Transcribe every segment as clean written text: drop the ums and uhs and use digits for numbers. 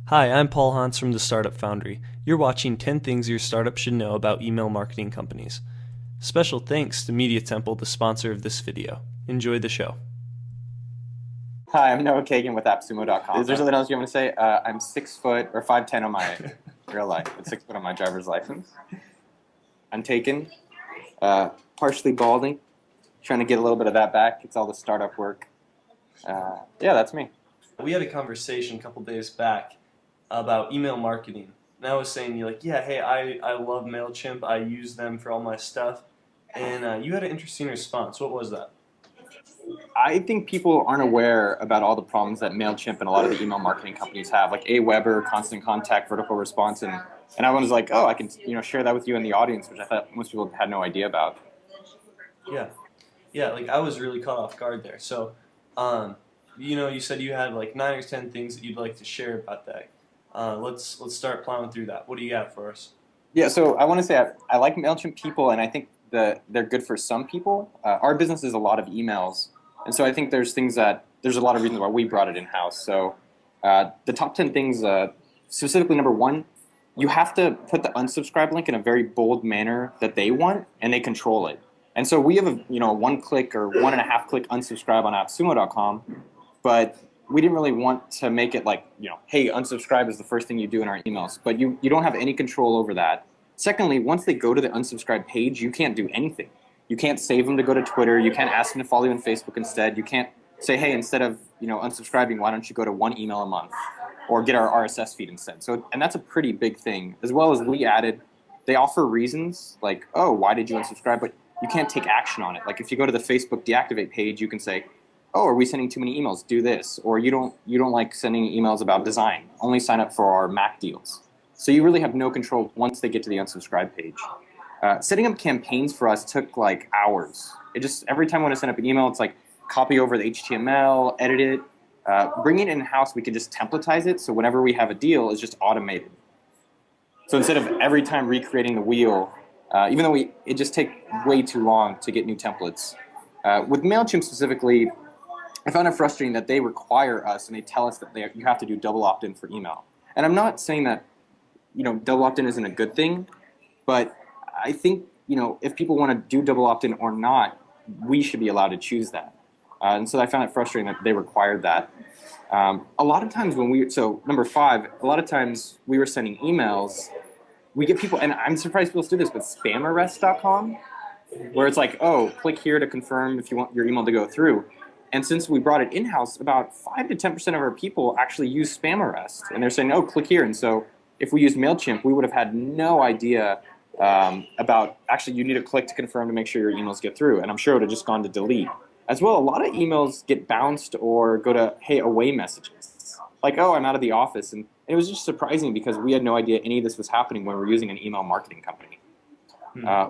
Hi, I'm Paul Hans from the Startup Foundry. You're watching 10 Things Your Startup Should Know About Email Marketing Companies. Special thanks to Media Temple, the sponsor of this video. Enjoy the show. Hi, I'm Noah Kagan with AppSumo.com. Is there something else you want to say? I'm 6 foot or 5'10" on my real life, but 6 foot on my driver's license. I'm taken, partially balding, trying to get a little bit of that back. It's all the startup work. Yeah, that's me. We had a conversation a couple days back about email marketing. And I was saying, you're like, yeah, hey, I love MailChimp. I use them for all my stuff. And you had an interesting response. What was that? I think people aren't aware about all the problems that MailChimp and a lot of the email marketing companies have, like Aweber, Constant Contact, Vertical Response, and I was like, oh, I can share that with you in the audience, which I thought most people had no idea about. Yeah, like I was really caught off guard there. So, you said you had like 9 or 10 things that you'd like to share about that. Let's start plowing through that. What do you got for us? Yeah, so I want to say I like MailChimp people, and I think that they're good for some people. Our business is a lot of emails, and so I think there's a lot of reasons why we brought it in-house. So the top 10 things, specifically number one, you have to put the unsubscribe link in a very bold manner that they want, and they control it. And so we have a one-click or 1.5-click unsubscribe on AppSumo.com, but we didn't really want to make it like, hey, unsubscribe is the first thing you do in our emails. But you don't have any control over that. Secondly, once they go to the unsubscribe page, you can't do anything. You can't save them to go to Twitter. You can't ask them to follow you on Facebook instead. You can't say, hey, instead of unsubscribing, why don't you go to 1 email a month or get our RSS feed instead? So, and that's a pretty big thing. As well as we added, they offer reasons like, oh, why did you unsubscribe? But you can't take action on it. Like if you go to the Facebook deactivate page, you can say, oh, are we sending too many emails? Do this. Or you don't like sending emails about design. Only sign up for our Mac deals. So you really have no control once they get to the unsubscribe page. Setting up campaigns for us took like hours. It just, every time I want to send up an email, it's like copy over the HTML, edit it. Bringing it in-house, we can just templatize it, so whenever we have a deal, it's just automated. So instead of every time recreating the wheel, even though it just takes way too long to get new templates. With MailChimp specifically, I found it frustrating that they require us and they tell us that you have to do double opt-in for email. And I'm not saying that double opt-in isn't a good thing, but I think if people want to do double opt-in or not, we should be allowed to choose that. And so I found it frustrating that they required that. A lot of times so number 5, a lot of times we were sending emails, we get people, and I'm surprised people still do this, but spamarrest.com, where it's like, oh, click here to confirm if you want your email to go through. And since we brought it in-house, about 5 to 10% of our people actually use spam arrest. And they're saying, oh, click here. And so if we used MailChimp, we would have had no idea about, actually, you need to click to confirm to make sure your emails get through. And I'm sure it would have just gone to delete. As well, a lot of emails get bounced or go to, hey, away messages. Like, oh, I'm out of the office. And it was just surprising because we had no idea any of this was happening when we were using an email marketing company.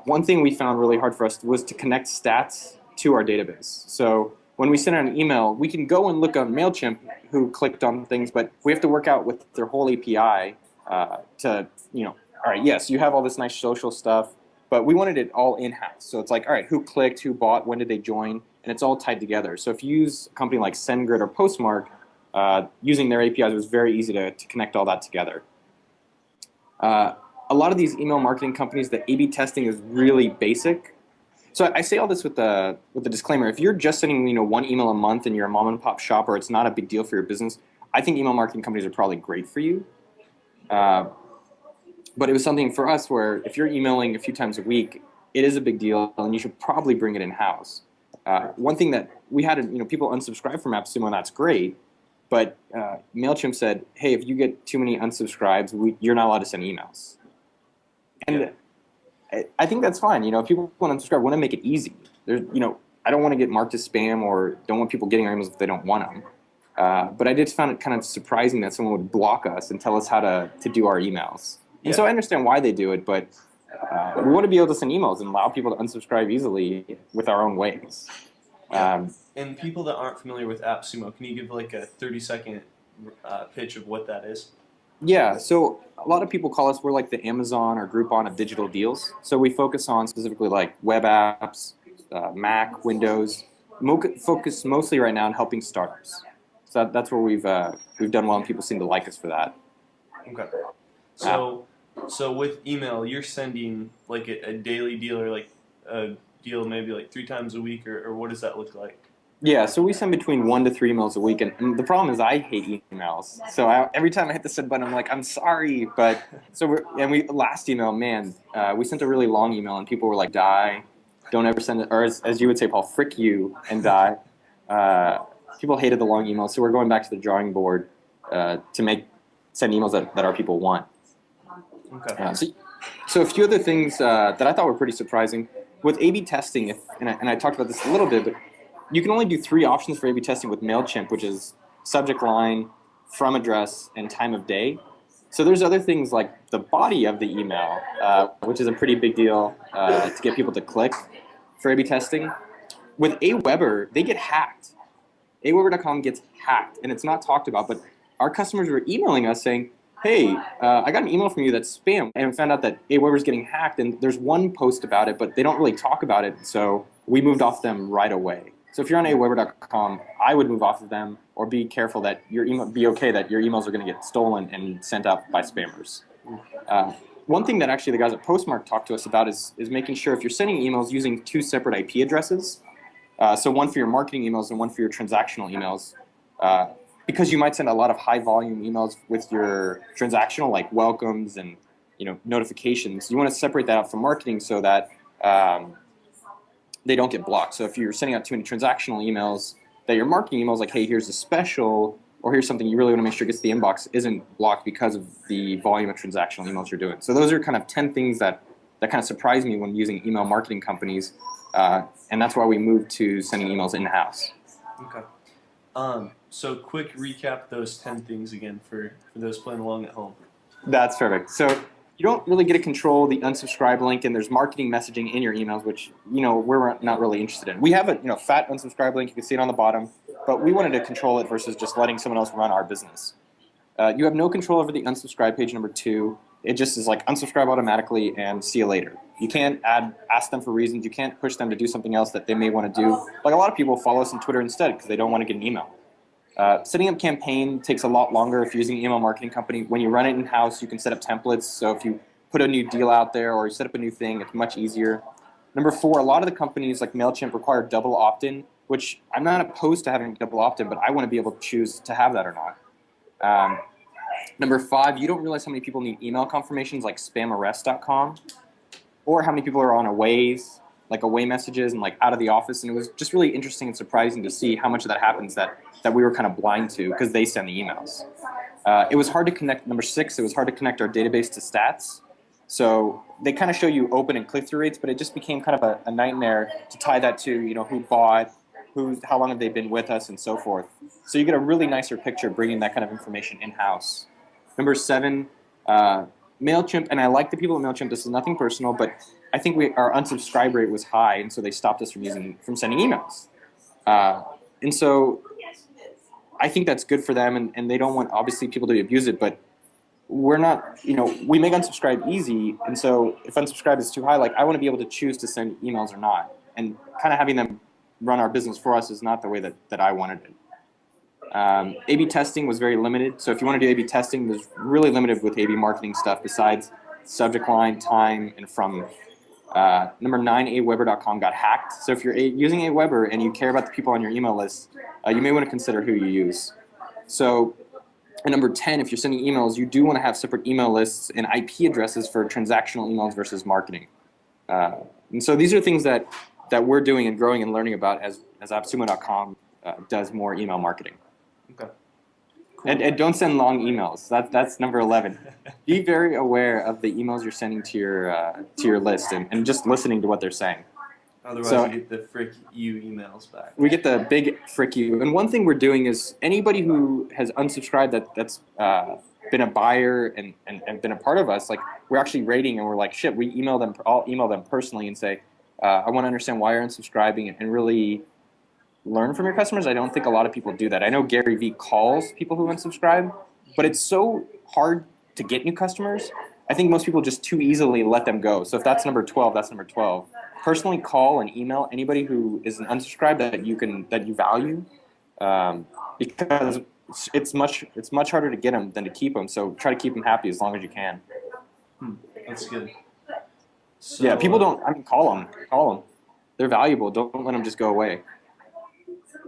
One thing we found really hard for us was to connect stats to our database. So when we send out an email, we can go and look on MailChimp who clicked on things, but we have to work out with their whole API to, all right, yes, you have all this nice social stuff, but we wanted it all in-house. So it's like, all right, who clicked, who bought, when did they join, and it's all tied together. So if you use a company like SendGrid or Postmark, using their APIs was very easy to connect all that together. A lot of these email marketing companies, the A/B testing is really basic. So I say all this with the disclaimer. If you're just sending 1 email a month and you're a mom and pop shop or it's not a big deal for your business, I think email marketing companies are probably great for you. But it was something for us where if you're emailing a few times a week, it is a big deal and you should probably bring it in-house. One thing that we had, people unsubscribe from AppSumo, and that's great. But MailChimp said, hey, if you get too many unsubscribes, you're not allowed to send emails. And I think that's fine. If people want to unsubscribe, want to make it easy. There's, I don't want to get marked as spam or don't want people getting our emails if they don't want them. But I did find it kind of surprising that someone would block us and tell us how to do our emails. And so I understand why they do it, but we want to be able to send emails and allow people to unsubscribe easily with our own ways. And people that aren't familiar with AppSumo, can you give like a 30-second pitch of what that is? Yeah, so a lot of people call us, we're like the Amazon or Groupon of digital deals. So we focus on specifically like web apps, Mac, Windows, focus mostly right now on helping startups. So that's where we've done well, and people seem to like us for that. Okay. So with email, you're sending like a daily deal or like a deal maybe like 3 times a week, or what does that look like? Yeah, so we send between 1 to 3 emails a week, and the problem is I hate emails. So every time I hit the send button, I'm like, I'm sorry, but so we last email, man, we sent a really long email, and people were like, die, don't ever send it, or as you would say, Paul, frick you and die. Uh, People hated the long emails, so we're going back to the drawing board to send emails that our people want. Okay. So a few other things that I thought were pretty surprising with A/B testing, and I talked about this a little bit, but you can only do 3 options for A/B testing with Mailchimp, which is subject line, from address, and time of day. So there's other things like the body of the email, which is a pretty big deal to get people to click for A/B testing. With Aweber, they get hacked. Aweber.com gets hacked, and it's not talked about, but our customers were emailing us saying, hey, I got an email from you that's spam, and we found out that Aweber's getting hacked, and there's one post about it, but they don't really talk about it, so we moved off them right away. So if you're on Aweber.com, I would move off of them, or be careful that be okay that your emails are going to get stolen and sent out by spammers. One thing that actually the guys at Postmark talked to us about is making sure if you're sending emails using 2 separate IP addresses, so one for your marketing emails and one for your transactional emails, because you might send a lot of high volume emails with your transactional, like welcomes and notifications. You want to separate that out from marketing so that they don't get blocked. So if you're sending out too many transactional emails, that your marketing emails like, hey, here's a special, or here's something you really want to make sure gets to the inbox, isn't blocked because of the volume of transactional emails you're doing. So those are kind of 10 things that kind of surprised me when using email marketing companies. And that's why we moved to sending emails in-house. Okay. So quick recap those 10 things again for those playing along at home. That's perfect. So you don't really get to control the unsubscribe link, and there's marketing messaging in your emails, which we're not really interested in. We have a fat unsubscribe link. You can see it on the bottom, but we wanted to control it versus just letting someone else run our business. You have no control over the unsubscribe page number 2. It just is like unsubscribe automatically and see you later. You can't ask them for reasons. You can't push them to do something else that they may want to do. Like a lot of people follow us on Twitter instead because they don't want to get an email. Setting up campaign takes a lot longer if you're using an email marketing company. When you run it in-house, you can set up templates. So if you put a new deal out there or you set up a new thing, it's much easier. Number 4, a lot of the companies like MailChimp require double opt-in, which I'm not opposed to having double opt-in, but I want to be able to choose to have that or not. Number 5, you don't realize how many people need email confirmations like spamarrest.com, or how many people are on Aways, like away messages and like out of the office. And it was just really interesting and surprising to see how much of that happens that we were kind of blind to because they send the emails. It was hard to connect. Number 6, it was hard to connect our database to stats. So they kind of show you open and click-through rates, but it just became kind of a nightmare to tie that to who bought, how long have they been with us, and so forth. So you get a really nicer picture bringing that kind of information in-house. Number 7, MailChimp, and I like the people at MailChimp. This is nothing personal, but I think our unsubscribe rate was high, and so they stopped us from sending emails. And so I think that's good for them, and they don't want, obviously, people to abuse it, but we're not, we make unsubscribe easy, and so if unsubscribe is too high, like I want to be able to choose to send emails or not, and kind of having them run our business for us is not the way that I wanted it. A/B testing was very limited, so if you want to do A/B testing, there's really limited with A/B marketing stuff besides subject line, time, and from. Number 9, Aweber.com got hacked. So if you're using Aweber and you care about the people on your email list, you may want to consider who you use. So, and number 10, if you're sending emails, you do want to have separate email lists and IP addresses for transactional emails versus marketing. And so these are things that we're doing and growing and learning about as AppSumo.com does more email marketing. Okay. Cool. And don't send long emails. That's number 11. Be very aware of the emails you're sending to your list and just listening to what they're saying. Otherwise, you get the frick you emails back. We get the big frick you. And one thing we're doing is anybody who has unsubscribed that's been a buyer and been a part of us, like we're actually rating and we're like, shit, I'll email them personally and say, I want to understand why you're unsubscribing and really learn from your customers. I don't think a lot of people do that. I know Gary Vee calls people who unsubscribe, but it's so hard to get new customers. I think most people just too easily let them go. So if that's number 12, that's number 12. Personally call and email anybody who is an unsubscribe that you value, because it's much harder to get them than to keep them. So try to keep them happy as long as you can. That's good. So, Yeah, people don't. I mean, call them. They're valuable. Don't let them just go away.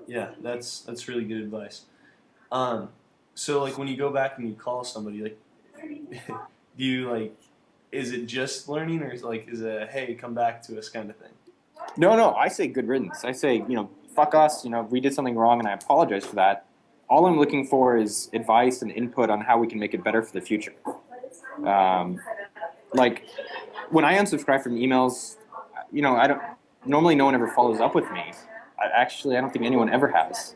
Yeah, that's really good advice. So like when you go back and you call somebody, like, do you like, is it just learning, or is it a, hey, come back to us kind of thing? No. I say good riddance. I say, fuck us. We did something wrong, and I apologize for that. All I'm looking for is advice and input on how we can make it better for the future. Like when I unsubscribe from emails, I don't normally no one ever follows up with me. I don't think anyone ever has.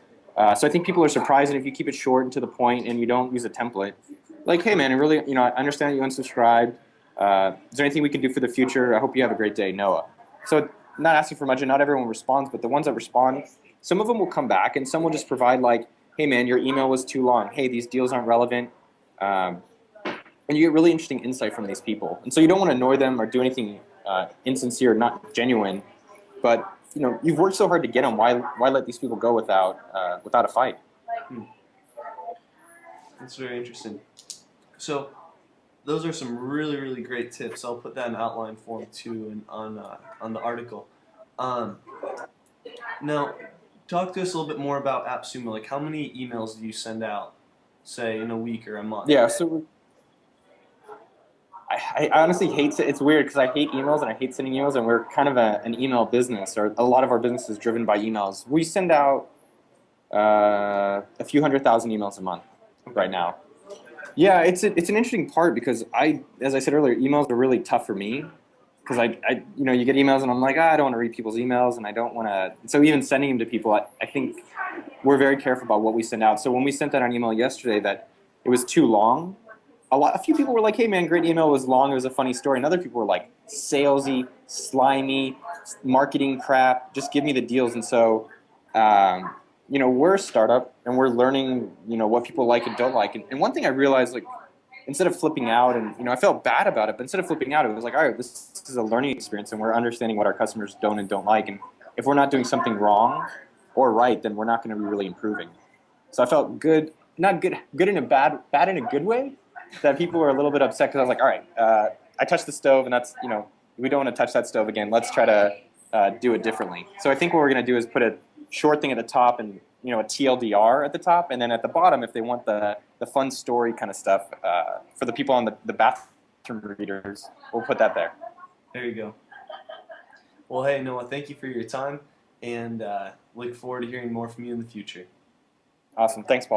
So I think people are surprised, and if you keep it short and to the point, and you don't use a template, like, hey man, I understand that you unsubscribed. Is there anything we can do for the future? I hope you have a great day, Noah. So not asking for much, and not everyone responds, but the ones that respond, some of them will come back, and some will just provide like, hey man, your email was too long. Hey, these deals aren't relevant. And you get really interesting insight from these people. And so you don't want to annoy them or do anything insincere, not genuine. But you've worked so hard to get them. Why let these people go without a fight? That's very interesting. So those are some really, really great tips. I'll put that in outline form too, and on the article. Um, Now, talk to us a little bit more about AppSumo. Like, how many emails do you send out, say, in a week or a month? Yeah. So I honestly hate it. It's weird because I hate emails and I hate sending emails, and we're kind of an email business, or a lot of our business is driven by emails. We send out a few 100,000 emails a month right now. Yeah, it's an interesting part because as I said earlier, emails are really tough for me because you get emails and I'm like, I don't want to read people's emails, and I don't want to. So even sending them to people, I think we're very careful about what we send out. So when we sent out an email yesterday that it was too long, a few people were like, hey man, great email, it was long, it was a funny story, and other people were like, salesy, slimy, marketing crap, just give me the deals. And so we're a startup and we're learning what people like and don't like. And one thing I realized, like, instead of flipping out, and I felt bad about it, but instead of flipping out, it was like, all right, this is a learning experience, and we're understanding what our customers don't and don't like, and if we're not doing something wrong or right, then we're not going to be really improving. So I felt good, not good in a bad in a good way, that people were a little bit upset because I was like, all right, I touched the stove, and that's, we don't want to touch that stove again. Let's try to do it differently. So I think what we're going to do is put a short thing at the top and a TLDR at the top, and then at the bottom, if they want the fun story kind of stuff for the people on the bathroom readers, we'll put that there. There you go. Well, hey, Noah, thank you for your time, and look forward to hearing more from you in the future. Awesome. Thanks, Paul.